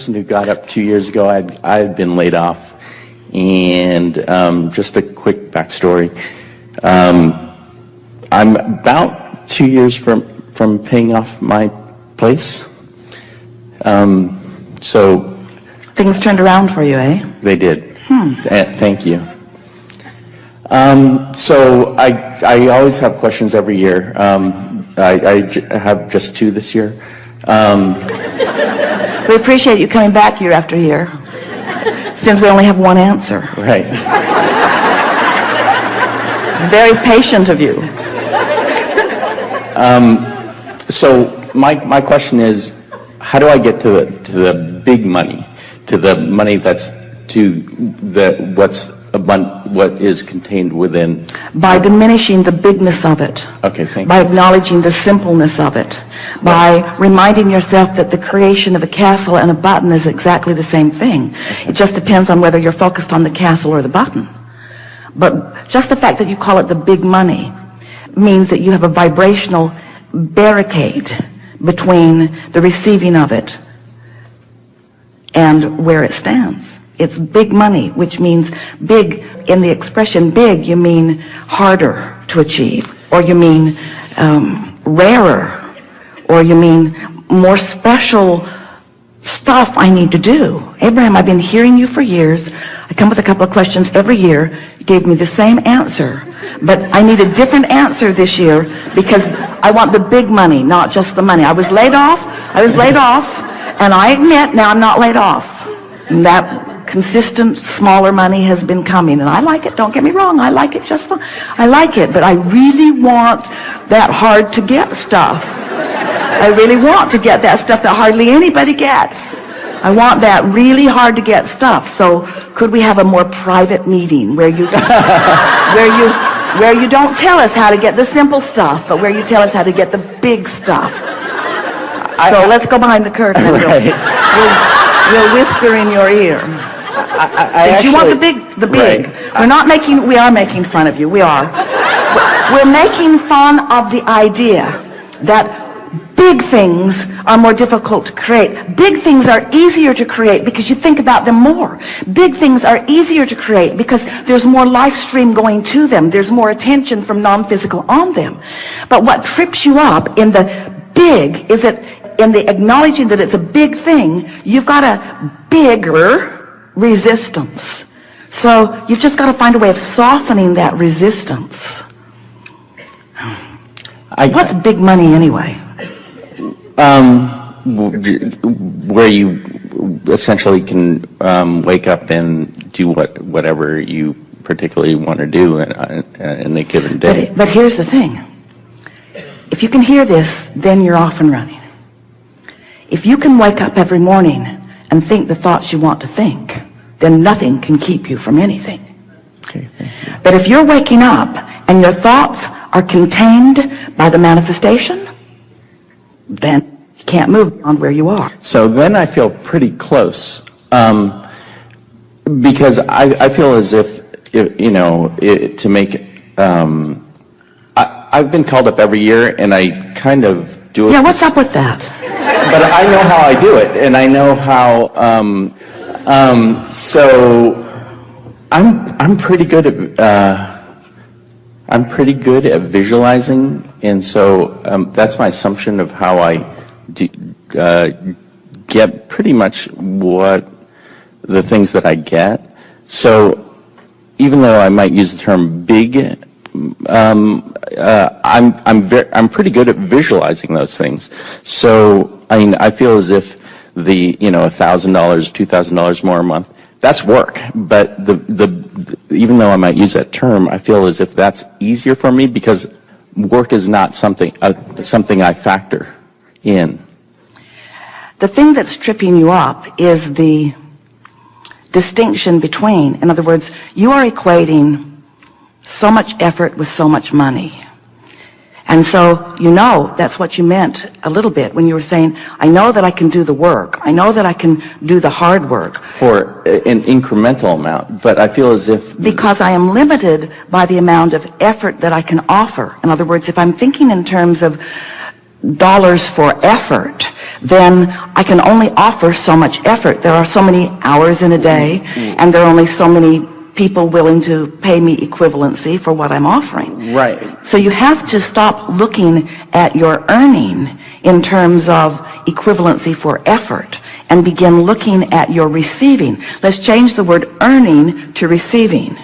person who got up 2 years ago. I had been laid off, and just a quick backstory. I'm about 2 years from paying off my place. So things turned around for you, eh? They did. Thank you. So I always have questions every year. I have just 2 this year. We appreciate you coming back year after year, since we only have one answer. Right. It's very patient of you. So my question is, how do I get to the big money, to the money that's what is contained within? By diminishing the bigness of it. Okay, thank you. By acknowledging the simpleness of it. By reminding yourself that the creation of a castle and a button is exactly the same thing. Okay. It just depends on whether you're focused on the castle or the button. But just the fact that you call it the big money means that you have a vibrational barricade between the receiving of it and where it stands. It's big money, which means big. In the expression big, you mean harder to achieve, or you mean rarer, or you mean more special stuff I need to do. Abraham, I've been hearing you for years. I come with a couple of questions every year. You gave me the same answer, but I need a different answer this year because I want the big money, not just the money. I was laid off, and I admit now I'm not laid off. And that consistent smaller money has been coming, and I like it. Don't get me wrong, I like it just fine. I like it, but I really want that hard to get stuff. I really want to get that stuff that hardly anybody gets. I want that really hard to get stuff. So could we have a more private meeting where you where you don't tell us how to get the simple stuff, but where you tell us how to get the big stuff? So let's go behind the curtain. Right. We'll whisper in your ear. You want the big. Right. We are making fun of you. We are. We're making fun of the idea that big things are more difficult to create. Big things are easier to create because you think about them more. Big things are easier to create because there's more life stream going to them. There's more attention from non-physical on them. But what trips you up in the big is that in the acknowledging that it's a big thing, you've got a bigger resistance. So you've just got to find a way of softening that resistance. What's big money anyway? Where you essentially can wake up and do whatever you particularly want to do in a given day. But here's the thing. If you can hear this, then you're off and running. If you can wake up every morning and think the thoughts you want to think, then nothing can keep you from anything. Okay, thank you. But if you're waking up and your thoughts are contained by the manifestation, then you can't move beyond where you are. So then I feel pretty close, because I feel as if to make I've been called up every year, and I kind of do it. Yeah, what's up with that? But I know how I do it, and I know how. So I'm pretty good at visualizing, and so that's my assumption of how I get pretty much what the things that I get. So even though I might use the term big, I'm pretty good at visualizing those things. So I mean, I feel as if the $1,000, $2,000 more a month, that's work. But even though I might use that term, I feel as if that's easier for me because work is not something I factor in. The thing that's tripping you up is the distinction between, in other words, you are equating so much effort with so much money. And so that's what you meant a little bit when you were saying, I know that I can do the work. I know that I can do the hard work. For an incremental amount, but I feel as if... Because I am limited by the amount of effort that I can offer. In other words, if I'm thinking in terms of dollars for effort, then I can only offer so much effort. There are so many hours in a day, and there are only so many people willing to pay me equivalency for what I'm offering. Right. So you have to stop looking at your earning in terms of equivalency for effort and begin looking at your receiving. Let's change the word earning to receiving.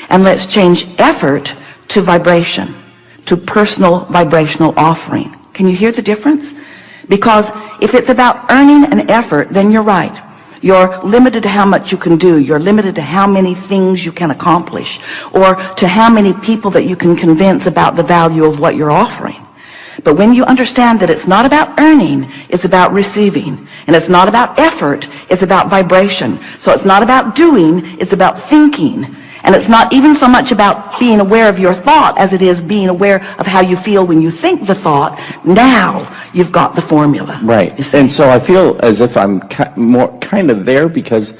And let's change effort to vibration, to personal vibrational offering. Can you hear the difference? Because if it's about earning and effort, then you're right. You're limited to how much you can do. You're limited to how many things you can accomplish, or to how many people that you can convince about the value of what you're offering. But when you understand that it's not about earning, it's about receiving. And it's not about effort, it's about vibration. So it's not about doing, it's about thinking. And it's not even so much about being aware of your thought as it is being aware of how you feel when you think the thought. Now you've got the formula. Right. And so I feel as if I'm more kind of there because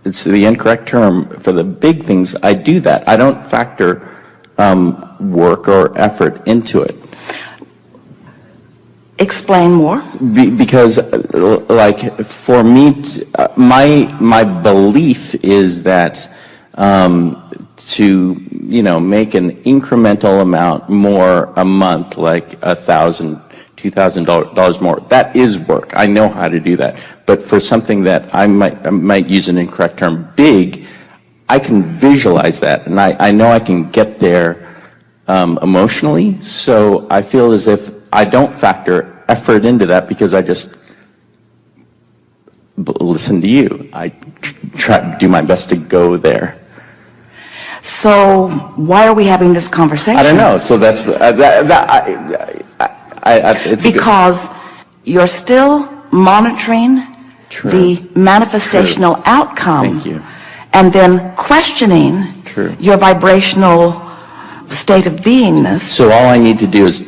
it's the incorrect term, for the big things, I do that. I don't factor work or effort into it. Explain more. Because, like, for me, my belief is that to, make an incremental amount more a month, like $1,000, $2,000 more, that is work. I know how to do that. But for something that I might use an incorrect term, big, I can visualize that, and I know I can get there emotionally. So I feel as if I don't factor effort into that because I just listen to you. I try to do my best to go there. So why are we having this conversation? I don't know. So that's it's because you're still monitoring True. the manifestational True. outcome. Thank you. And then questioning True. your vibrational state of beingness. So all I need to do is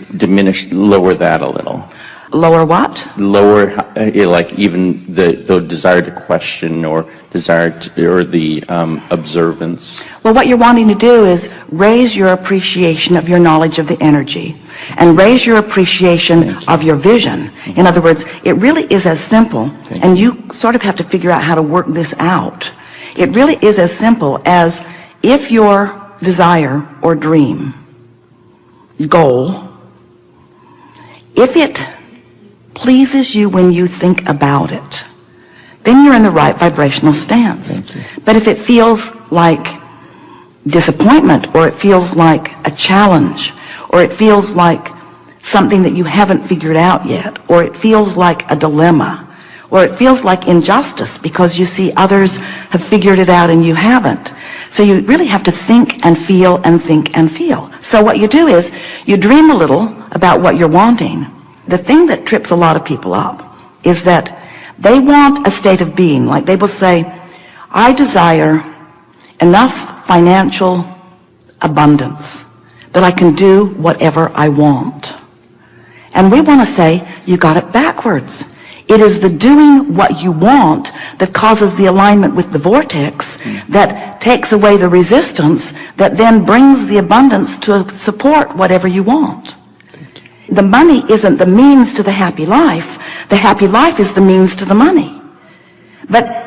lower that a little. Lower what? Lower, like even the desire to question or the observance. Well, what you're wanting to do is raise your appreciation of your knowledge of the energy and raise your appreciation of your vision. In other words, it really is as simple, and you sort of have to figure out how to work this out. It really is as simple as if your desire or dream, goal, if it pleases you when you think about it, then you're in the right vibrational stance. But if it feels like disappointment, or it feels like a challenge, or it feels like something that you haven't figured out yet, or it feels like a dilemma, or it feels like injustice because you see others have figured it out and you haven't. So you really have to think and feel and think and feel. So what you do is you dream a little about what you're wanting. The thing that trips a lot of people up is that they want a state of being. Like they will say, I desire enough financial abundance that I can do whatever I want. And we want to say, you got it backwards. It is the doing what you want that causes the alignment with the vortex that takes away the resistance that then brings the abundance to support whatever you want. The money isn't the means to the happy life. The happy life is the means to the money. But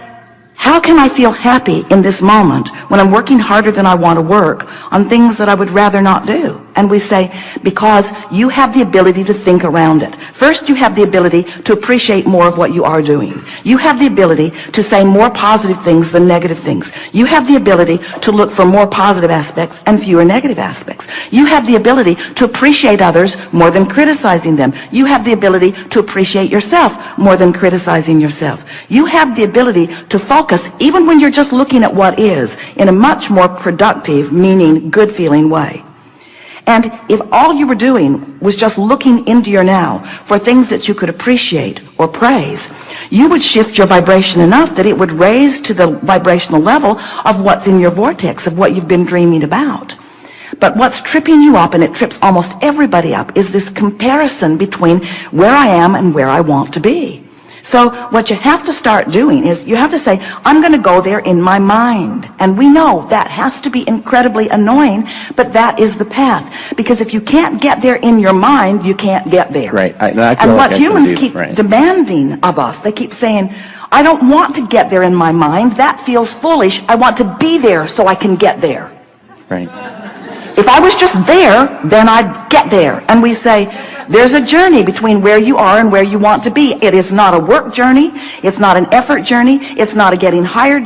how can I feel happy in this moment when I'm working harder than I want to work on things that I would rather not do? And we say, because you have the ability to think around it. First, you have the ability to appreciate more of what you are doing. You have the ability to say more positive things than negative things. You have the ability to look for more positive aspects and fewer negative aspects. You have the ability to appreciate others more than criticizing them. You have the ability to appreciate yourself more than criticizing yourself. You have the ability to focus, even when you're just looking at what is, in a much more productive, meaning, good-feeling way. And if all you were doing was just looking into your now for things that you could appreciate or praise, you would shift your vibration enough that it would raise to the vibrational level of what's in your vortex, of what you've been dreaming about. But what's tripping you up, and it trips almost everybody up, is this comparison between where I am and where I want to be. So what you have to start doing is you have to say, I'm going to go there in my mind. And we know that has to be incredibly annoying, but that is the path. Because if you can't get there in your mind, you can't get there. Right. I feel And like what I humans can do, keep right. demanding of us, they keep saying, I don't want to get there in my mind. That feels foolish. I want to be there so I can get there. Right. If I was just there, then I'd get there. And we say, there's a journey between where you are and where you want to be. It is not a work journey. It's not an effort journey. It's not a getting hired.